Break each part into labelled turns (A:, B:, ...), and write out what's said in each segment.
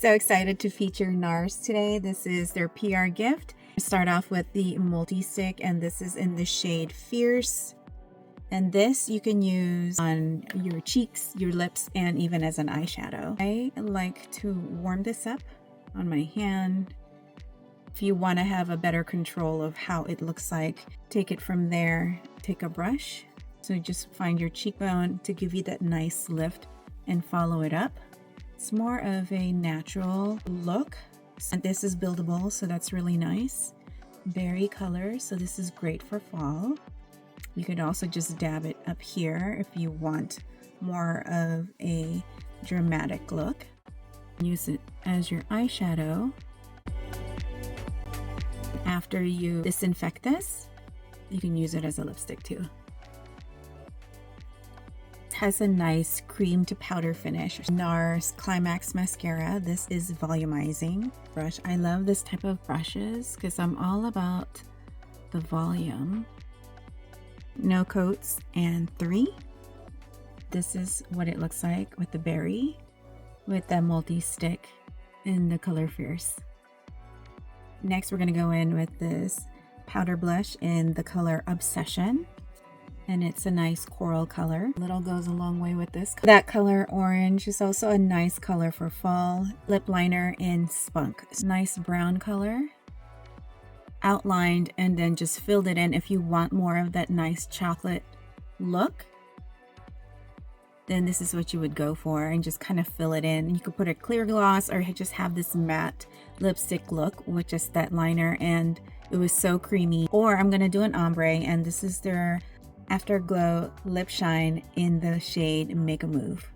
A: So excited to feature NARS today. This is their PR gift. Start off with the multi-stick, and this is in the shade Fierce. And this you can use on your cheeks, your lips, and even as an eyeshadow. I like to warm this up on my hand. If you want to have a better control of how it looks like, take it from there, take a brush. So just find your cheekbone to give you that nice lift and follow it up. It's more of a natural look. And this is buildable, so that's really nice. Berry color, so this is great for fall. You could also just dab it up here if you want more of a dramatic look. Use it as your eyeshadow. After you disinfect this, you can use it as a lipstick too. It has a nice cream to powder finish. NARS Climax Mascara. This is volumizing brush. I love this type of brushes because I'm all about the volume. No coats and 3. This is what it looks like with the berry, with the multi-stick in the color Fierce. Next, we're going to go in with this powder blush in the color Obsession, and it's a nice coral color. Little goes a long way with this. That color orange is also a nice color for fall. Lip liner in Spunk. It's nice brown color, outlined, and then just filled it in. If you want more of that nice chocolate look, then this is what you would go for, and just kind of fill it in. You could put a clear gloss or just have this matte lipstick look with just that liner, and it was so creamy. Or I'm gonna do an ombre, and this is their Afterglow Lip Shine in the shade Make a Move.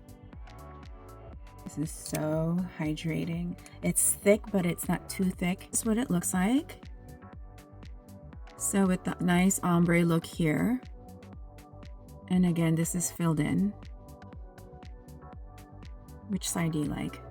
A: This is so hydrating. It's thick, but it's not too thick. This is what it looks like. So with the nice ombre look here, and again, this is filled in. Which side do you like?